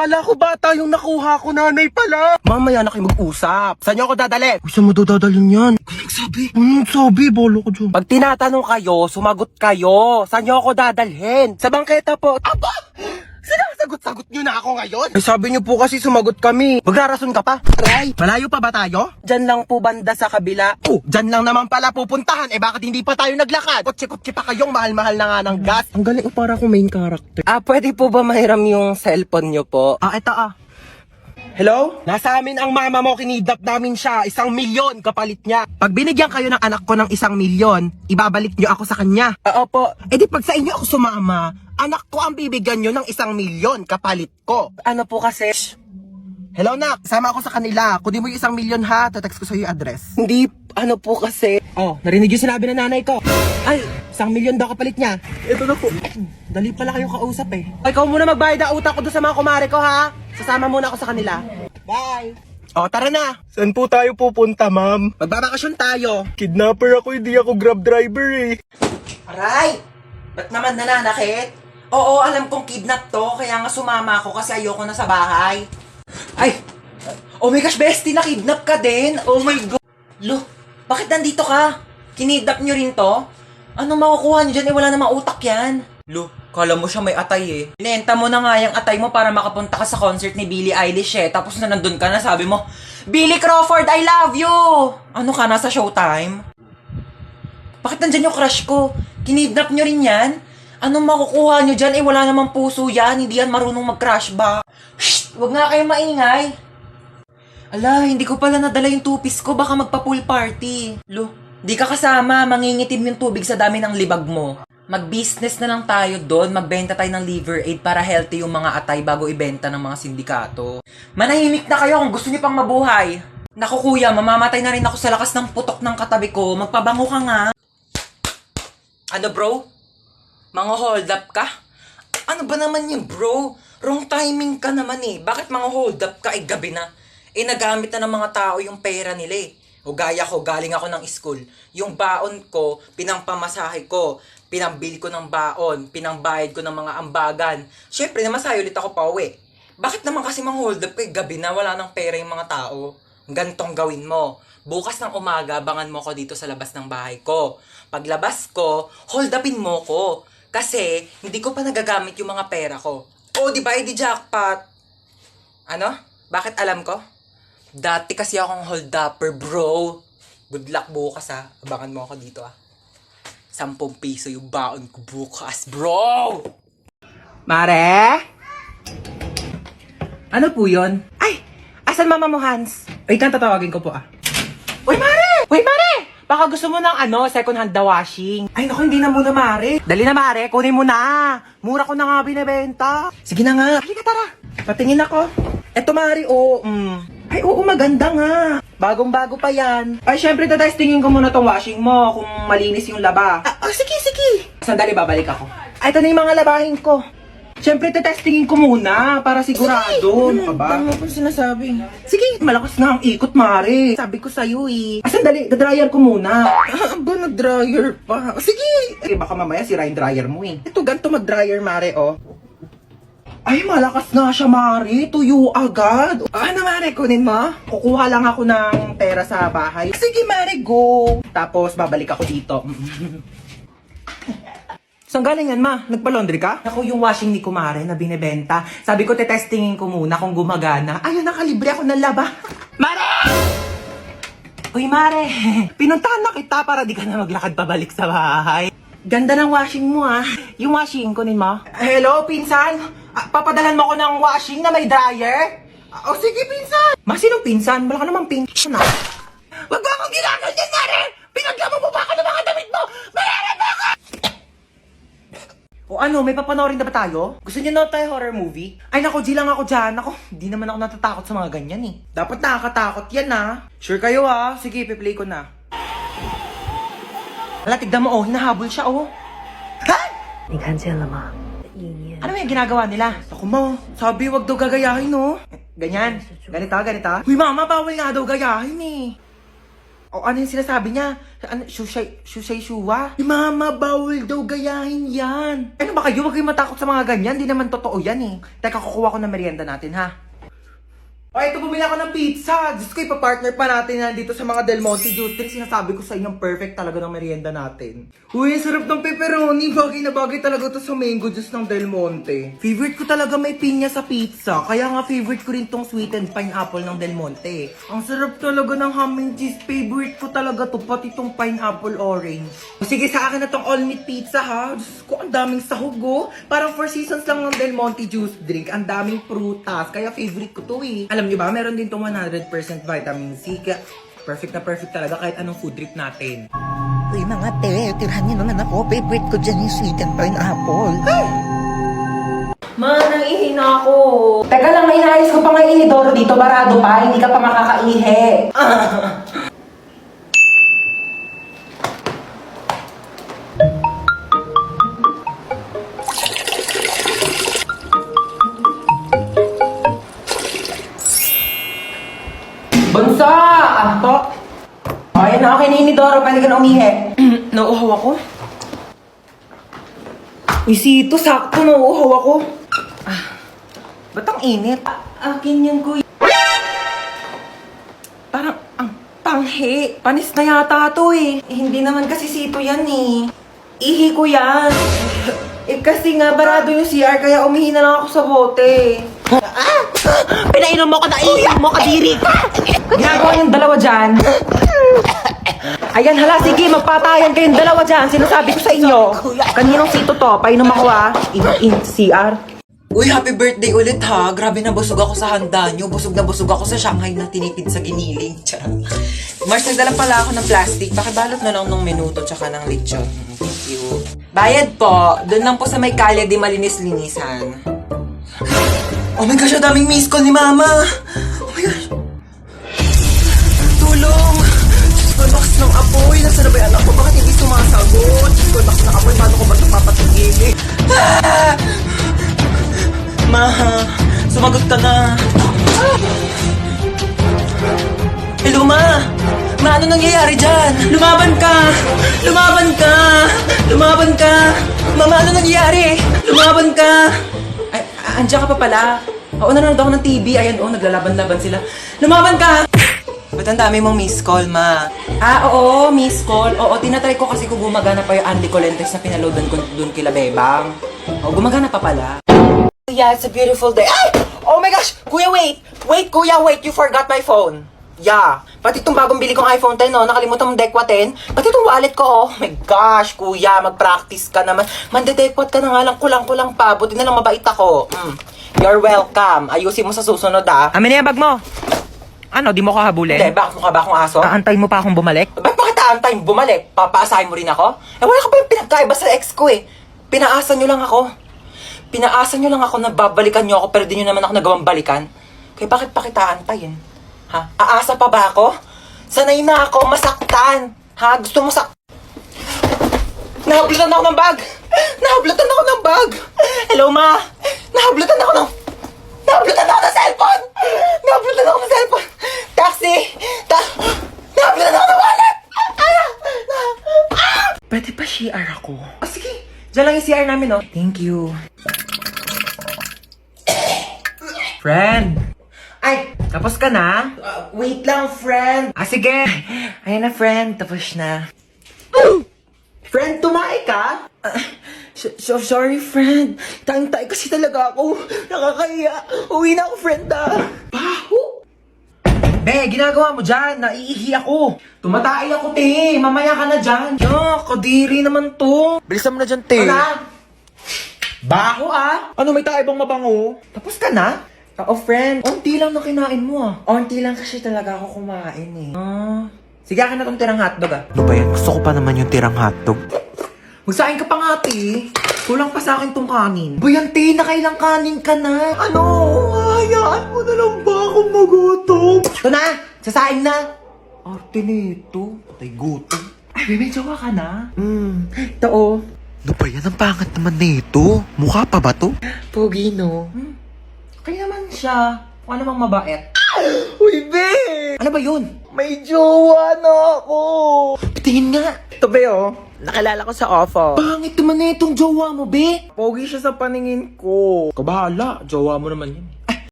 Kala ko bata yung nakuha ko, nanay pala. Mamaya na kayo mag-usap. Saan niyo ako dadalhin? Saan mo dadalhin yan? Nagsabi. Nagsabi, bolo ko dyan. Pag tinatanong kayo, sumagot kayo. Saan niyo ako dadalhin? Sa bangketa po. Aba! Sinasagot-sagot niyo na ako ngayon? Eh, sabi niyo po kasi sumagot kami. Magrarason ka pa? Aray! Malayo pa ba tayo? Diyan lang po banda sa kabila. Oh, diyan lang naman pala pupuntahan. Eh bakit hindi pa tayo naglakad? Kotse-kotse pa kayong mahal-mahal na nga ng gas. Ang galing, para akong main character. Pwede po ba mahiram yung cellphone niyo po? Ito Hello? Nasa amin ang mama mo, kinidnap namin siya. 1,000,000 kapalit niya. Pag binigyan kayo ng anak ko ng 1,000,000, ibabalik niyo ako sa kanya. Opo. E di pag sa inyo ako sumama, anak ko ang bibigyan niyo ng 1,000,000 kapalit ko. Ano po kasi? Hello nak, sama ako sa kanila. Kunin mo yung 1,000,000 ha, tatext ko sa yung address. Hindi, ano po kasi? Oh, narinig yung sinabi ng nanay ko. Ay, 1,000,000 daw kapalit niya. Ito na po. Dali pala kayong kausap eh. Ikaw muna magbayad ang utang ko doon sa mga kumare ko ha. Sasama muna ako sa kanila. Bye! O, tara na! Saan po tayo pupunta, ma'am? Magbabakasyon tayo! Kidnapper ako, hindi ako grab driver eh. Aray! Ba't naman nananakit? Oo, alam kong kidnap to, kaya nga sumama ako kasi ayoko na sa bahay. Ay! Oh my gosh, bestie, nakidnap ka din! Oh my God! Lo, bakit nandito ka? Kinidnap nyo rin to? Anong makukuha nyo dyan? Eh, wala namang utak yan. Lo, kala mo siya may atay eh. Inenta mo na nga yung atay mo para makapunta ka sa concert ni Billie Eilish eh. Tapos na nandun ka na, sabi mo, Billy Crawford, I love you! Ano ka, nasa Showtime? Bakit nandyan yung crush ko? Kinidnap nyo rin yan? Anong makukuha nyo dyan? Eh, wala namang puso yan. Hindi yan marunong mag-crush ba? Shh! Huwag nga kayong maingay. Ala, hindi ko pala nadala yung tupis ko. Baka magpa-pool party. Lo, di ka kasama. Mangingitim yung tubig sa dami ng libag mo. Mag-business na lang tayo doon. Magbenta tayo ng liver aid para healthy yung mga atay bago ibenta ng mga sindikato. Manahimik na kayo kung gusto niyo pang mabuhay. Naku kuya, mamamatay na rin ako sa lakas ng putok ng katabi ko. Magpabango ka nga. Ano bro? Mga hold up ka? Ano ba naman yun bro? Wrong timing ka naman eh. Bakit mga hold up ka? Gabi na. Nagamit na ng mga tao yung pera nila eh. O gaya ko, galing ako ng school. Yung baon ko, pinangpamasahe ko. Pinambili ko ng baon. Pinangbayad ko ng mga ambagan. Syempre, namasahe ulit ako pa uwi. Bakit naman kasi mga hold up kay gabi na wala ng pera yung mga tao? Ganitong gawin mo. Bukas ng umaga, abangan mo ko dito sa labas ng bahay ko. Paglabas ko, hold upin mo ko. Kasi, hindi ko pa nagagamit yung mga pera ko. O, di ba, di jackpot? Ano? Bakit alam ko? Dati kasi akong hold upper, bro. Good luck bukas, ha. Abangan mo ako dito, ha. 10 piso yung baon ko bukas, bro! Mare? Ano po yun? Ay! Asan mama mo, Hans? Wait lang, tatawagin ko po, ah. Uy, Mare! Uy, Mare! Baka gusto mo ng second hand na washing. Ay, naku, hindi na muna, Mare. Dali na, Mare. Kunin mo na. Mura ko na nga binibenta. Sige na nga. Halika, tara. Patingin ako. Eto, Mare, Ay, oo, maganda nga. Bagong-bago pa yan. Ay, syempre, tatestingin ko muna tong washing mo kung malinis yung laba. Sige, sige. Sandali, babalik ako. Ay, ito na yung mga labahin ko. Syempre, tetestingin ko muna para sigurado. Ano ka ba? Tama po sinasabi. Sige, malakas na ang ikot, Mare. Sabi ko sa'yo eh. Sandali, dryer ko muna. Ba, nag-dryer pa? Sige! Eh, baka mamaya sira yung dryer mo eh. Ito, ganito mag-dryer, Mare, oh. Ay, malakas nga siya, Mare. Tuyo agad. Ano, Mare, kunin mo? Kukuha lang ako ng pera sa bahay. Sige, Mare, go. Tapos, babalik ako dito. Saan galing yan, ma? Nagpa-laundry ka? Ako yung washing ni Kumare na binibenta. Sabi ko, tetestingin ko muna kung gumagana. Ayun, nakalibre ako ng laba. Mare! Uy, Mare. Pinuntahan na kita para di ka na maglakad pabalik sa bahay. Ganda ng washing mo, ah. Yung washing, kunin mo. Hello, pinsan? Papadalan mo ko ng washing na may dryer? Sige, pinsan. Ma, sinong pinsan? Wala ka namang pinsan, ah. Wag ba akong ginagawa dyan, Mare? Pinaglamo mo ba ako ng mga damit mo? Marami ba ako? O ano, may papanoorin na ba tayo? Gusto niyo na tayo horror movie? Ay nako, G lang ako dyan. Ako, hindi naman ako natatakot sa mga ganyan eh. Dapat nakakatakot yan ah. Sure kayo ah. Sige, piplay ko na. Hala, tignan mo oh, hinahabol siya oh. Ha? 你看见了吗？意念 Ano yung ginagawa nila? Ako mo, sabi wag daw gagayahin oh. Ganyan, ganito. Uy mama, bawal nga daw gayahin eh. O ano yung sinasabi niya? Ano, shushay shuwa? Mama, bawal daw gayahin yan. Ano ba kayo? Huwag kayong matakot sa mga ganyan. Di naman totoo yan eh. Teka, kukuha ko ng merienda natin ha. O, ito, bumili ako ng pizza. Diyos ko, ipapartner pa natin yan dito sa mga Del Monte Juice. Sinasabi ko sa inyo, perfect talaga ng merienda natin. Uy, ang sarap ng pepperoni. Bagay na bagay talaga to sa mango juice ng Del Monte. Favorite ko talaga may pinya sa pizza. Kaya nga favorite ko rin tong sweetened pineapple ng Del Monte. Ang sarap talaga ng ham and cheese. Favorite ko talaga to, pati tong pineapple orange. Sige, sa akin na tong all-meat pizza ha. Diyos ko, ang daming sahog oh. Parang 4 seasons lang ng Del Monte juice drink. Ang daming prutas. Kaya favorite ko to eh. Alam niyo ba, meron din tong 100% vitamin C. Kaya perfect na perfect talaga kahit anong food trip natin. Uy, mga te, tirahan niyo naman ako. Favorite ko dyan yung sweet and pineapple. Ma, nangihina ako. Teka lang, inayos ko pa nga yung inidoro dito. Barado pa, hindi ka pa makakaihi. Bansa! Anto! Ayan na, okay na inidoro. Pwede ka na umihi. Nauuhaw ako. Uy, Sito, sakto, nauuhaw ako. Ba't ang init? Akin yan, kuya. Parang, ang panghi. Panis na yata to eh. Hindi naman kasi Sito yan eh. Ihi ko yan. Kasi nga, barado yung CR, kaya umihi na lang ako sa bote. Pinainom mo ko na iiyak mo, kadiri ka! Ginagawa yung dalawa dyan. Ayan, hala, sige, magpatayan kayong dalawa dyan. Sinasabi ko sa inyo. Kaninong Sito to? Painom ako in CR. Uy, happy birthday ulit ha. Grabe na busog ako sa handa nyo. Busog na busog ako sa Shanghai na tinipid sa giniling. Charot. Mars, nagdala pala ako ng plastic. Pakibalot na lang ng minuto tsaka ng lechon. Thank you. Bayad po. Doon lang po sa may kalye di malinis-linisan. Oh my gosh, ang daming miss call ni Mama. Oh my gosh. Tulong. Diyos ko, lakas ng apoy. Nasaan na ba yung anak ko? Bakit hindi sumasagot? Diyos ko, lakas ng apoy. Paano ko ba ito papatigilin? Ah! Ma, sumagot ka na. Hello, Ma. Ma, ano nangyayari dyan? Lumaban ka! Lumaban ka! Lumaban ka! Mama, ano nangyayari? Lumaban ka! Ay, andiyan ka pa pala. Oo, nanonood ako ng TV. Ayan, naglalaban-laban sila. Lumaban ka! Ba't ang dami mong miss call, Ma? Oo, miss call. Oo, tinatry ko kasi kung gumagana pa yung Andy Colentes na pinaloadan ko dun kila Bebang. Oo, gumagana pa pala. Yeah, it's a beautiful day. Ay! Oh my gosh! Kuya, wait! Wait, kuya, wait! You forgot my phone. Yeah. Pati itong bagong bili kong iPhone 10, no? Nakalimutan mong Dekwa 10. Pati itong wallet ko, oh. My gosh, kuya, mag-practice ka naman. Mandedekwat ka na nga lang, kulang-kulang pa. Buti na lang mabait ako. You're welcome. Ayusin mo sa susunod, ah. Amin na yung bag mo. Ano, di mo ko habulin? Hindi, bakit mukha ba akong aso? Aantayin mo pa akong bumalik? Ba't bakit aantayin bumalik? Papaasahin mo rin ako? Wala ka pa yung pinagkaiba sa ex ko, eh. Pinaasa nyo lang ako. Pinaasa nyo lang ako na babalikan nyo ako pero di nyo naman ako nagawang balikan. Kaya bakit pa kita aantayin? Ha? Aasa pa ba ako? Sanay na ako masaktan. Ha? Gusto mo Nahablutan ako ng bag! Nahablutan ako ng bag! Hello, Ma! Nahablutan ako ng cellphone! Nahablutan ako ng cellphone! Taxi! Nahablutan ako ng wallet! Pwede pa CR ako? Sige! Diyan lang yung CR namin, oh. Thank you. Friend! Ay! Tapos ka na? Wait lang, friend! Sige! Ayan na, friend. Tapos na. Friend, tumae ka? Sorry, friend. Tayong-tay kasi talaga ako. Nakakahiya. Uwi na ako, friend, Baho! Be, ginagawa mo dyan. Naiihi ako. Tumatay ako, te. Mamaya ka na dyan. Kadiri naman to. Bilisan mo na dyan, te. Ano? Baho, Ano, may tayo bang mabango? Tapos ka na? Oo, friend. Unti lang na kinain mo, Unti lang kasi talaga ako kumain, eh. Sige, akin na tong tirang hotdog, Ano ba yan? Gusto ko pa naman yung tirang hotdog. Magsain ka pa nga, te. Kulang pa sa akin tong kanin. Bayan, te, nakailang kanin ka na. Ano? Hayaan mo na lang ba akong magutom? Ito na! Sasain na! Arte nito. Patay gutom. Ay, may jowa ka na? Ito, Ano ba yan? Ang pangat naman nito. Mukha pa ba to? Pogi, no? Okay naman siya. Kung ano mang mabait. Uy, be! Ano ba yun? May jowa na ako! Tingin nga. Ito be oh, nakilala ko sa offer. Pangit naman na itong jowa mo, be. Pogi siya sa paningin ko. Kabahala, jowa mo naman yan.